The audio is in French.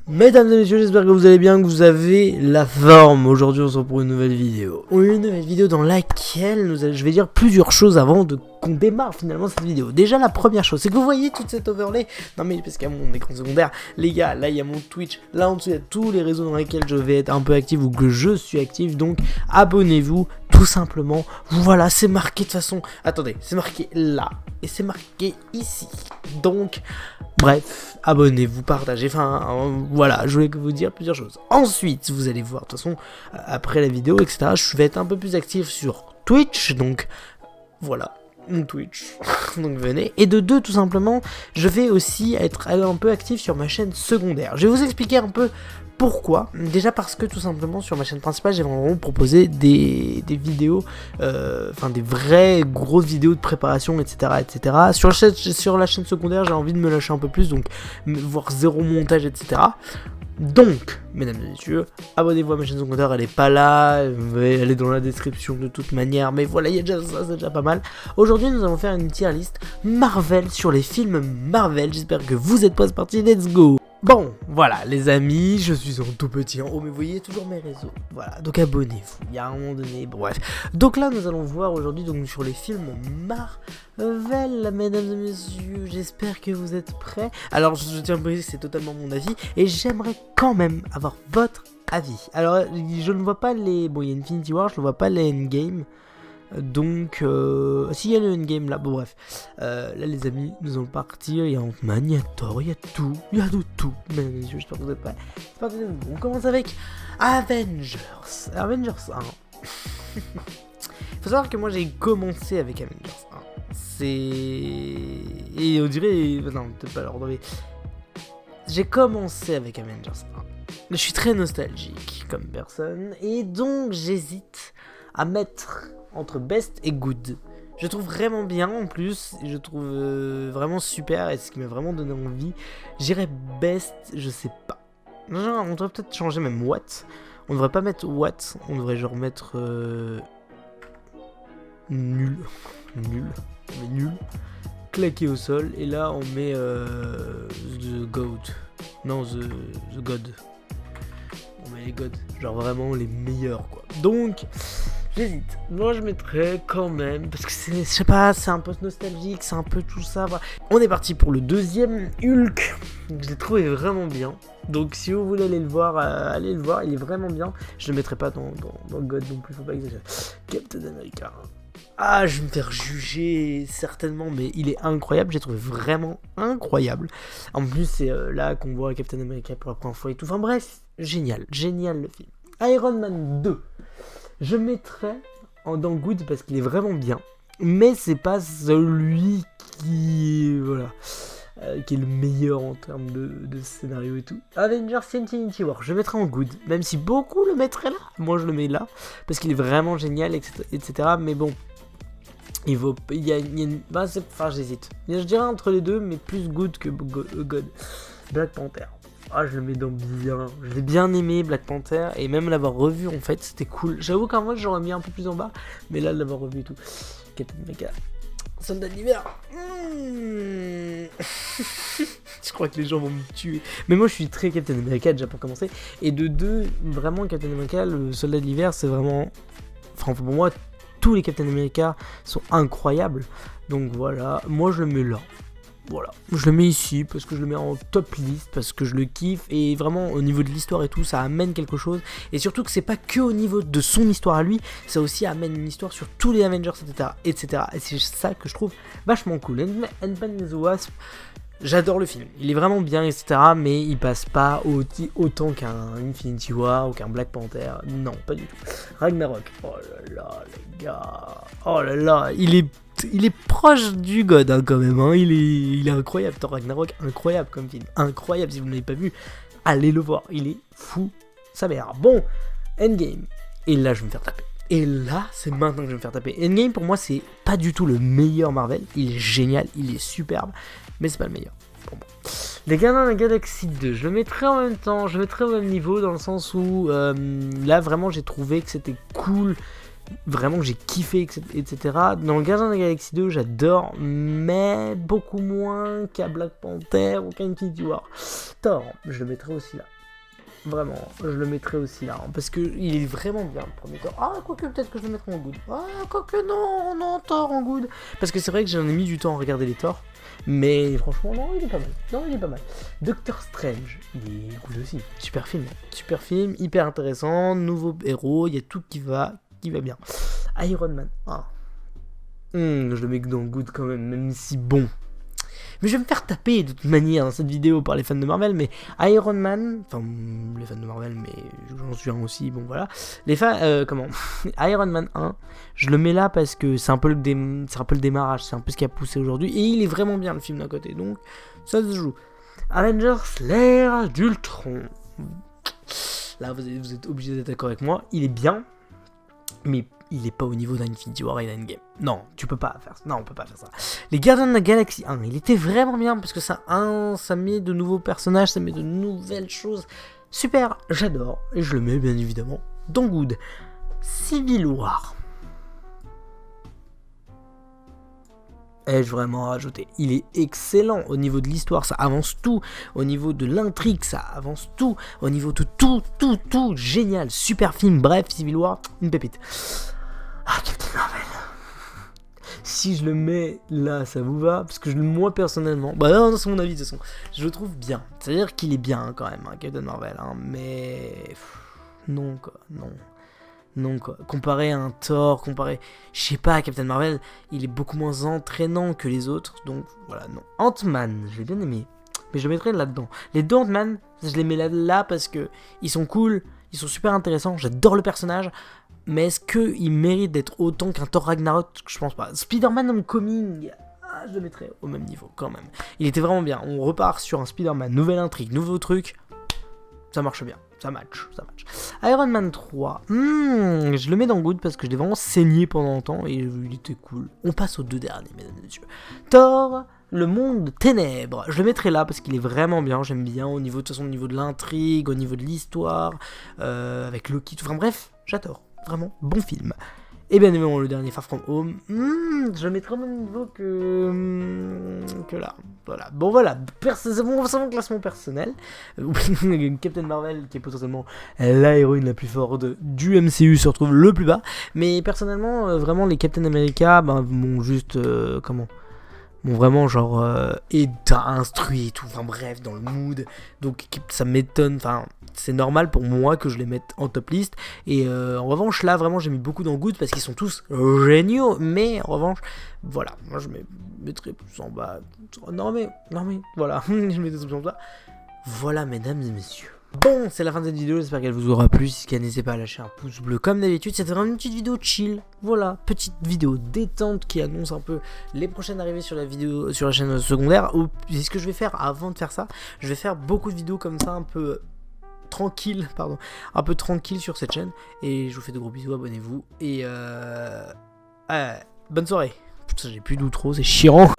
Mesdames et messieurs, j'espère que vous allez bien, que vous avez la forme. Aujourd'hui, on se retrouve pour une nouvelle vidéo. Une nouvelle vidéo dans laquelle je vais dire plusieurs choses avant qu'on démarre finalement cette vidéo. Déjà, la première chose, c'est que vous voyez toute cette overlay. Non mais parce qu'il y a mon écran secondaire, les gars, là il y a mon Twitch, là en dessous il y a tous les réseaux dans lesquels je vais être un peu actif ou que je suis actif. Donc abonnez-vous tout simplement. Voilà, c'est marqué de toute façon. Attendez, c'est marqué là et c'est marqué ici. Donc bref, abonnez-vous, partagez, voilà, je voulais vous dire plusieurs choses. Ensuite, vous allez voir, de toute façon, après la vidéo, etc., je vais être un peu plus actif sur Twitch, donc voilà, mon Twitch, donc venez. Et de deux, tout simplement, je vais aussi être un peu actif sur ma chaîne secondaire. Je vais vous expliquer un peu pourquoi. Déjà parce que tout simplement sur ma chaîne principale j'ai vraiment proposé des vidéos, des vraies grosses vidéos de préparation, etc. Sur la chaîne secondaire j'ai envie de me lâcher un peu plus, donc voir zéro montage, etc. Donc, mesdames et messieurs, abonnez-vous à ma chaîne secondaire, elle est pas là, elle est dans la description de toute manière, mais voilà, il y a déjà ça, c'est déjà pas mal. Aujourd'hui, nous allons faire une tier list Marvel sur les films Marvel, j'espère que vous êtes pas partis, let's go. Bon, voilà les amis, je suis en tout petit en haut, mais vous voyez toujours mes réseaux. Voilà, donc abonnez-vous, il y a un moment donné, bref. Donc là, nous allons voir aujourd'hui donc sur les films Marvel, mesdames et messieurs, j'espère que vous êtes prêts. Alors, je tiens à vous dire que c'est totalement mon avis, et j'aimerais quand même avoir votre avis. Alors, je ne vois pas les... Bon, il y a Infinity War, je ne vois pas les Endgame. Donc, s'il y a le endgame là, bon bref, là les amis, nous allons partir, il y a Ant-Man, il y a Thor, il y a tout, mesdames et messieurs, j'espère que vous êtes prêts. C'est parti, on commence avec Avengers 1. Faut savoir que moi j'ai commencé avec Avengers 1, et on dirait, non, peut-être pas l'ordre, mais j'ai commencé avec Avengers 1. Je suis très nostalgique comme personne, et donc j'hésite à mettre entre best et good. Je trouve vraiment bien en plus, je trouve vraiment super, et ce qui m'a vraiment donné envie. J'irais best, je sais pas. Genre, on devrait peut-être changer même what. On devrait pas mettre what, on devrait genre mettre nul. On met nul. Claqué au sol, et là on met the goat. Non, the god. On met les gods, genre vraiment les meilleurs quoi. Donc j'hésite. Moi je mettrais quand même, parce que c'est, je sais pas, c'est un peu nostalgique, c'est un peu tout ça. Voilà. On est parti pour le deuxième Hulk. Je l'ai trouvé vraiment bien. Donc si vous voulez aller le voir, allez le voir, il est vraiment bien. Je le mettrai pas dans God non plus, faut pas exagérer. Captain America. Ah, je vais me faire juger certainement, mais il est incroyable, j'ai trouvé vraiment incroyable. En plus, c'est là qu'on voit Captain America pour la première fois et tout. Enfin bref, génial le film. Iron Man 2. Je mettrais dans Good parce qu'il est vraiment bien, mais c'est pas celui qui qui est le meilleur en termes de scénario et tout. Avengers Infinity War, je mettrais en Good, même si beaucoup le mettraient là. Moi je le mets là parce qu'il est vraiment génial, etc. Mais bon, j'hésite. Je dirais entre les deux, mais plus Good que God. Black Panther. Ah, je le mets dans bien. Je l'ai bien aimé, Black Panther, et même l'avoir revu en fait, c'était cool. J'avoue qu'en vrai, j'aurais mis un peu plus en bas, mais là, l'avoir revu et tout. Captain America. Soldat d'hiver. Je crois que les gens vont me tuer. Mais moi, je suis très Captain America déjà pour commencer. Et de deux, vraiment, Captain America, le Soldat de l'hiver, c'est vraiment. Enfin, pour moi, tous les Captain America sont incroyables. Donc voilà, moi, je le mets là. Voilà, je le mets ici parce que je le mets en top list, parce que je le kiffe, et vraiment au niveau de l'histoire et tout, ça amène quelque chose, et surtout que c'est pas que au niveau de son histoire à lui, ça aussi amène une histoire sur tous les Avengers, etc. Et c'est ça que je trouve vachement cool. Ant-Man and the Wasp, j'adore le film, il est vraiment bien, etc. Mais il passe pas autant qu'un Infinity War ou qu'un Black Panther, non, pas du tout. Ragnarok, oh là là les gars, oh là là, il est proche du God hein, quand même, hein. Il est incroyable, Thor Ragnarok, incroyable comme film, incroyable. Si vous ne l'avez pas vu, allez le voir, il est fou sa mère. Bon, Endgame, et là je vais me faire taper. Et là, c'est maintenant que je vais me faire taper. Endgame pour moi c'est pas du tout le meilleur Marvel, il est génial, il est superbe, mais c'est pas le meilleur. Bon. Les Gardiens de la Galaxie 2, je le mettrai en même temps, je le mettrai au même niveau dans le sens où là vraiment j'ai trouvé que c'était cool. vraiment j'ai kiffé, etc. Dans le Gardien de la Galaxie 2, j'adore, mais beaucoup moins qu'à Black Panther ou qu'à Infinity War. Thor, je le mettrai aussi là. Vraiment, je le mettrai aussi là, parce que il est vraiment bien le premier Thor. Ah, quoique peut-être que je le mettrai en good. Ah, quoique non, Thor en good. Parce que c'est vrai que j'en ai mis du temps à regarder les Thor, mais franchement, non, il est pas mal. Non, il est pas mal. Doctor Strange, il est good aussi. Super film, hyper intéressant, nouveau héros, il y a tout qui va bien. Iron Man, ah. Je le mets dans le good quand même si bon. Mais je vais me faire taper de toute manière dans cette vidéo par les fans de Marvel, mais Iron Man, enfin les fans de Marvel, mais j'en suis un aussi, bon voilà. Les fans, Iron Man 1, je le mets là parce que c'est un peu le démarrage, c'est un peu ce qui a poussé aujourd'hui, et il est vraiment bien le film d'un côté, donc ça se joue. Avengers, l'ère d'Ultron. Là vous êtes obligé d'être d'accord avec moi, il est bien, mais il est pas au niveau d'Infinity War et d'Endgame. Non, tu peux pas faire ça. Non, on peut pas faire ça. Les Gardiens de la Galaxie 1, il était vraiment bien parce que ça met de nouveaux personnages, ça met de nouvelles choses. Super, j'adore. Et je le mets bien évidemment dans Good. Civil War. Ai-je vraiment rajouté? Il est excellent au niveau de l'histoire, ça avance tout. Au niveau de l'intrigue, ça avance tout. Au niveau de tout. Génial, super film. Bref, Civil War, une pépite. Ah, Captain Marvel. Si je le mets là, ça vous va? Parce que moi personnellement, bah non, c'est mon avis de toute façon, je le trouve bien. C'est-à-dire qu'il est bien quand même, hein, Captain Marvel, hein, mais non quoi, non quoi. Comparé à un Thor, je sais pas, à Captain Marvel, il est beaucoup moins entraînant que les autres, donc voilà, non. Ant-Man, je l'ai bien aimé, mais je le mettrai là-dedans. Les deux Ant-Man, je les mets là parce que ils sont cool, ils sont super intéressants, j'adore le personnage. Mais est-ce qu'il mérite d'être autant qu'un Thor Ragnarok? Je pense pas. Spider-Man Homecoming, je le mettrais au même niveau quand même. Il était vraiment bien. On repart sur un Spider-Man, nouvelle intrigue, nouveau truc. Ça marche bien, ça match. Iron Man 3, je le mets dans Good parce que je l'ai vraiment saigné pendant longtemps et il était cool. On passe aux deux derniers, mesdames et messieurs. Thor, le monde ténèbres, je le mettrai là parce qu'il est vraiment bien, j'aime bien au niveau de l'intrigue, au niveau de l'histoire, avec Loki, enfin bref, j'adore. Vraiment, bon film. Et bien évidemment, le dernier Far From Home, je le mettrai au même niveau que là. Voilà. Bon, voilà. C'est mon classement personnel. Captain Marvel, qui est potentiellement la héroïne la plus forte du MCU, se retrouve le plus bas. Mais personnellement, vraiment, les Captain America m'ont juste. M'ont vraiment genre instruit et tout, enfin bref, dans le mood, donc ça m'étonne, enfin c'est normal pour moi que je les mette en top list, et en revanche là vraiment j'ai mis beaucoup dans Good parce qu'ils sont tous géniaux, mais en revanche voilà, moi je mettrais plus en bas, non mais voilà, je mettrais plus en bas, voilà mesdames et messieurs. Bon, c'est la fin de cette vidéo, j'espère qu'elle vous aura plu. Si c'est n'hésitez pas à lâcher un pouce bleu comme d'habitude. C'était vraiment une petite vidéo chill. Voilà, petite vidéo détente qui annonce un peu les prochaines arrivées sur la chaîne secondaire. Et ce que je vais faire avant de faire ça, je vais faire beaucoup de vidéos comme ça, un peu tranquille sur cette chaîne. Et je vous fais de gros bisous, abonnez-vous. Et bonne soirée. Putain, j'ai plus d'outro, c'est chiant.